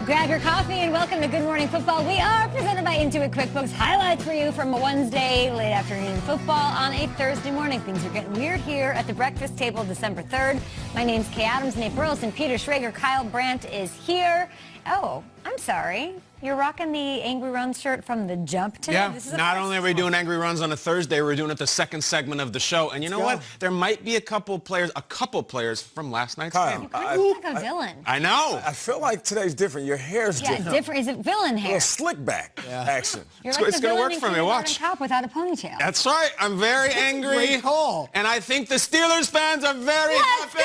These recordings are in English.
Grab your coffee and welcome to Good Morning Football. We are presented by Intuit QuickBooks. Highlights for you from a Wednesday late afternoon football on a Thursday morning. Things are getting weird here at the breakfast table December 3rd. My name's Kay Adams, Nate Burleson, Peter Schrager, Kyle Brandt is here. Oh, I'm sorry. You're rocking the Angry Runs shirt from the jump today? Yeah, not only are we doing Angry Runs on a Thursday, we're doing it the second segment of the show. And you know what? There might be a couple players from last night's game. You kind of look like a villain. I know. I feel like today's different. Your hair's different. Yeah, different. Is it villain hair? A little slick back action. You're It's like the gonna villain work in for me. Kindergarten Watch. Cop without a ponytail. That's right. I'm very angry. Great call. And I think the Steelers fans are very happy.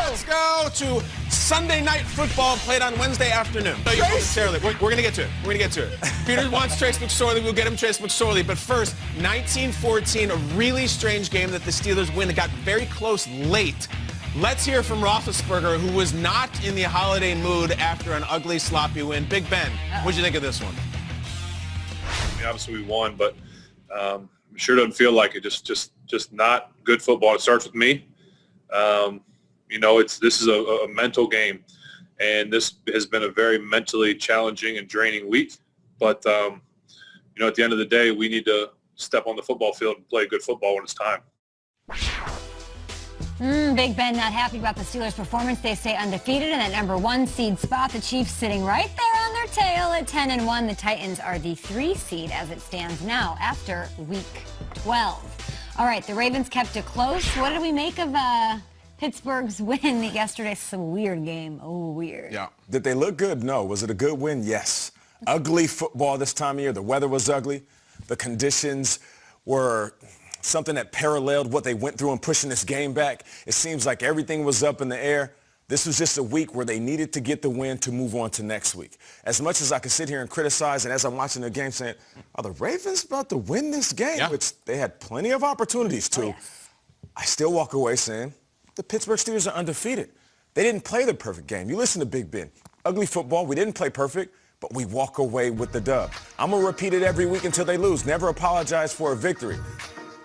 Let's go to Sunday night football played on Wednesday afternoon. We're going to get to it. We're going to get to it. Peter wants Trace McSorley. We'll get him Trace McSorley. But first, 19-14, a really strange game that the Steelers win. It got very close late. Let's hear from Roethlisberger, who was not in the holiday mood after an ugly, sloppy win. Big Ben, what'd you think of this one? I mean, obviously we won, but it sure doesn't feel like it. Just not good football. It starts with me. You know, this is a mental game, and this has been a very mentally challenging and draining week. But you know, at the end of the day, we need to step on the football field and play good football when it's time. Big Ben not happy about the Steelers' performance. They stay undefeated in that number 1 seed spot. The Chiefs sitting right there on their tail at 10-1. The Titans are the 3 seed as it stands now after week 12. All right, the Ravens kept it close. What did we make of Pittsburgh's win yesterday? It's a weird game. Oh, weird. Yeah. Did they look good? No. Was it a good win? Yes. Ugly football this time of year. The weather was ugly. The conditions were something that paralleled what they went through in pushing this game back. It seems like everything was up in the air. This was just a week where they needed to get the win to move on to next week. As much as I could sit here and criticize, and as I'm watching the game saying, are the Ravens about to win this game? Yeah. Which they had plenty of opportunities to. Yes. I still walk away saying the Pittsburgh Steelers are undefeated. They didn't play the perfect game. You listen to Big Ben. Ugly football. We didn't play perfect, but we walk away with the dub. I'm going to repeat it every week until they lose. Never apologize for a victory.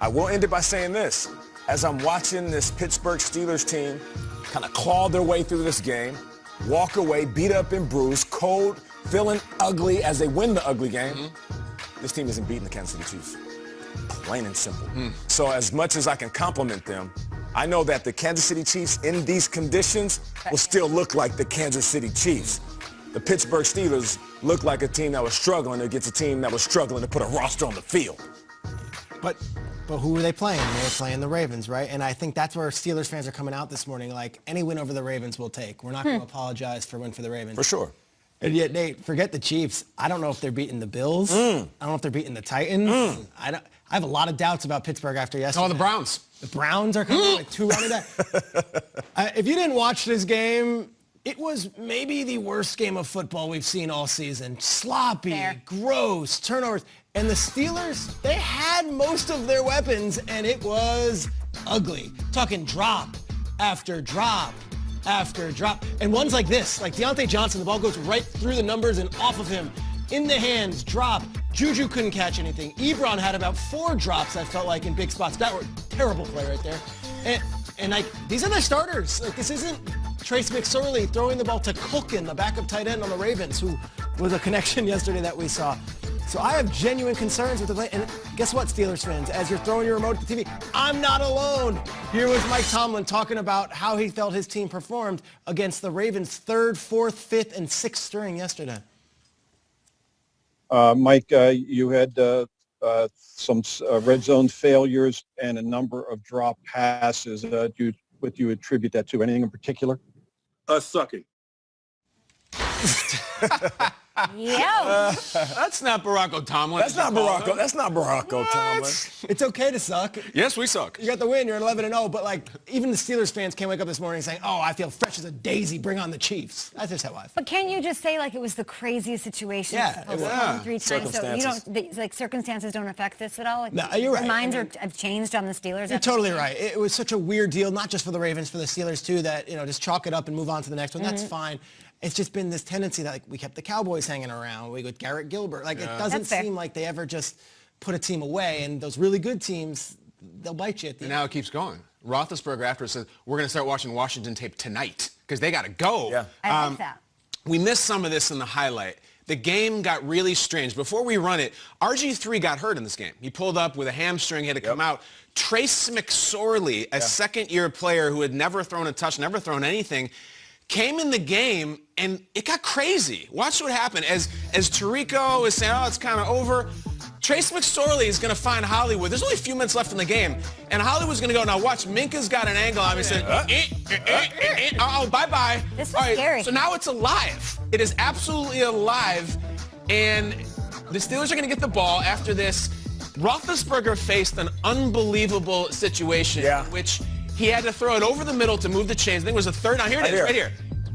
I will end it by saying this. As I'm watching this Pittsburgh Steelers team kind of claw their way through this game, walk away, beat up and bruised, cold, feeling ugly as they win the ugly game, this team isn't beating the Kansas City Chiefs. Plain and simple. So as much as I can compliment them, I know that the Kansas City Chiefs in these conditions will still look like the Kansas City Chiefs. The Pittsburgh Steelers look like a team that was struggling against a team that was struggling to put a roster on the field. But who were they playing? They were playing the Ravens, right? And I think that's where Steelers fans are coming out this morning. Like, any win over the Ravens we'll take. We're not going to apologize for a win for the Ravens. For sure. And yet, Nate, forget the Chiefs. I don't know if they're beating the Bills. I don't know if they're beating the Titans. I have a lot of doubts about Pittsburgh after yesterday. Oh, the Browns. The Browns are coming with 2 running backs. If you didn't watch this game, it was maybe the worst game of football we've seen all season. Sloppy, gross, turnovers. And the Steelers, they had most of their weapons, and it was ugly. Talking drop after drop after drop. And ones like this, like Deontay Johnson, the ball goes right through the numbers and off of him. In the hands, drop. Juju couldn't catch anything. Ebron had about 4 drops, I felt like, in big spots. That were a terrible play right there. And like, these are their starters. Like, this isn't Trace McSorley throwing the ball to Cookin, the backup tight end on the Ravens, who was a connection yesterday that we saw. So I have genuine concerns with the play. And guess what, Steelers fans? As you're throwing your remote at the TV, I'm not alone. Here was Mike Tomlin talking about how he felt his team performed against the Ravens' 3rd, 4th, 5th, and 6th string yesterday. Mike, you had some red zone failures and a number of drop passes. What do you attribute that to? Anything in particular? Us sucking. Yeah. That's not Barack Tomlin. That's not Barack Tomlin. It's okay to suck. Yes, we suck. You got the win. You're 11-0. But, like, even the Steelers fans can't wake up this morning saying, oh, I feel fresh as a daisy. Bring on the Chiefs. That's just how I feel. But can you just say, like, it was the craziest situation? Yeah, it was. 3 times. So you don't, like, circumstances don't affect this at all? Like, No, you're right. Their minds have changed on the Steelers? You're totally right. It was such a weird deal, not just for the Ravens, for the Steelers, too, that, you know, just chalk it up and move on to the next one. That's fine. It's just been this tendency that, like, we kept the Cowboys hanging around. We got Garrett Gilbert. Like, it doesn't seem like they ever just put a team away. And those really good teams, they'll bite you at the end. And now it keeps going. Roethlisberger after said, we're going to start watching Washington tape tonight because they got to go. I like that. We missed some of this in the highlight. The game got really strange. Before we run it, RG3 got hurt in this game. He pulled up with a hamstring, had to come out. Trace McSorley, a second-year player who had never thrown a touch, never thrown anything, came in the game, and it got crazy. Watch what happened. As Tirico is saying, oh, it's kind of over, Trace McSorley is going to find Hollywood. There's only a few minutes left in the game, and Hollywood's going to go, now watch, Minka's got an angle on me. He said, oh, bye-bye. This was scary. So now it's alive. It is absolutely alive, and the Steelers are going to get the ball after this. Roethlisberger faced an unbelievable situation in which he had to throw it over the middle to move the chains. I think it was a third down. Here it is, right here.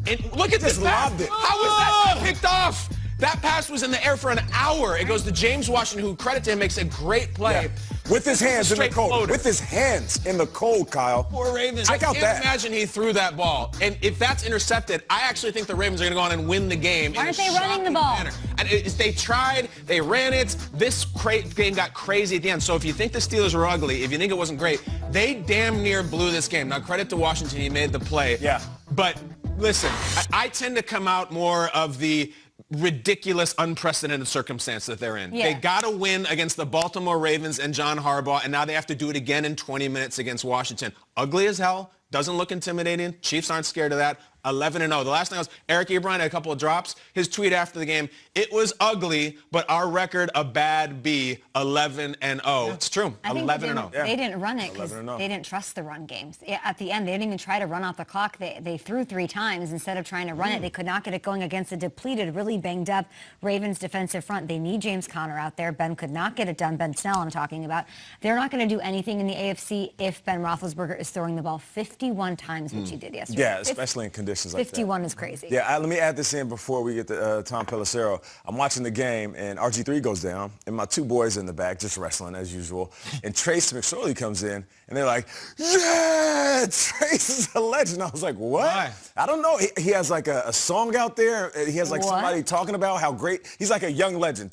And look at this pass. How was that not picked off? That pass was in the air for an hour. It goes to James Washington, who, credit to him, makes a great play. With his hands in the cold. With his hands in the cold, Kyle. Poor Ravens. Check out that. I can't imagine he threw that ball. And if that's intercepted, I actually think the Ravens are going to go on and win the game. Why aren't they running the ball? And they tried, they ran it. This game got crazy at the end. So if you think the Steelers were ugly, if you think it wasn't great, they damn near blew this game. Now, credit to Washington, he made the play. Yeah. But listen, I tend to come out more of the ridiculous, unprecedented circumstance that they're in. Yeah. They got to win against the Baltimore Ravens and John Harbaugh, and now they have to do it again in 20 minutes against Washington. Ugly as hell. Doesn't look intimidating. Chiefs aren't scared of that. 11-0. The last thing was Eric Ebron had a couple of drops. His tweet after the game, it was ugly, but our record a bad B, 11-0. It's true. 11-0. They didn't run it because they didn't trust the run games. At the end, they didn't even try to run off the clock. They threw 3 times instead of trying to run it. They could not get it going against a depleted, really banged up Ravens defensive front. They need James Conner out there. Ben could not get it done. Ben Snell, I'm talking about. They're not going to do anything in the AFC if Ben Roethlisberger is throwing the ball 51 times, which he did yesterday. Yeah, especially in conditions like that. 51 is crazy. Yeah, let me add this in before we get to Tom Pelissero. I'm watching the game, and RG3 goes down, and my 2 boys in the back just wrestling as usual. And Trace McSorley comes in, and they're like, yeah, Trace is a legend. I was like, what? Why? I don't know. He has like a song out there. He has like somebody talking about how great. He's like a young legend.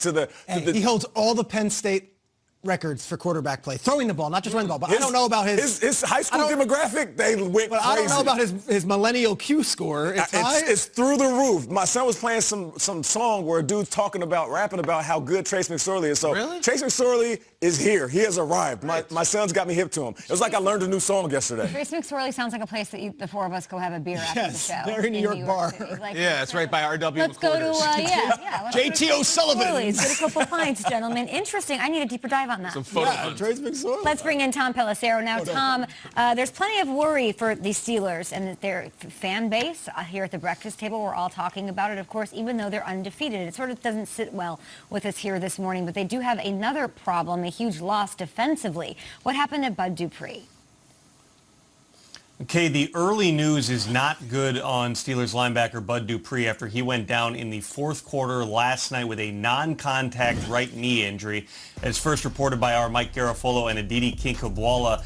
He holds all the Penn State records for quarterback play, throwing the ball, not just running the ball. But I don't know about his high school demographic. They went crazy. I don't know about his millennial Q score. It's through the roof. My son was playing some song where a dude's rapping about how good Trace McSorley is. So Trace McSorley is here. He has arrived. My son's got me hip to him. It was like I learned a new song yesterday. Trace McSorley sounds like a place that the 4 of us go have a beer after the show. Very New York bar. Like, yeah, it's right by RW. Let's go to, JT O'Sullivan. Get a couple pints, gentlemen. Interesting. I need a deeper dive on that. Some photo Trace McSorley. Let's bring in Tom Pelissero. Now, Tom, there's plenty of worry for the Steelers and their fan base here at the breakfast table. We're all talking about it, of course, even though they're undefeated. It sort of doesn't sit well with us here this morning, but they do have another problem, a huge loss defensively. What happened to Bud Dupree? Okay, the early news is not good on Steelers linebacker Bud Dupree after he went down in the 4th quarter last night with a non-contact right knee injury. As first reported by our Mike Garafolo and Aditi Kinkhabwala,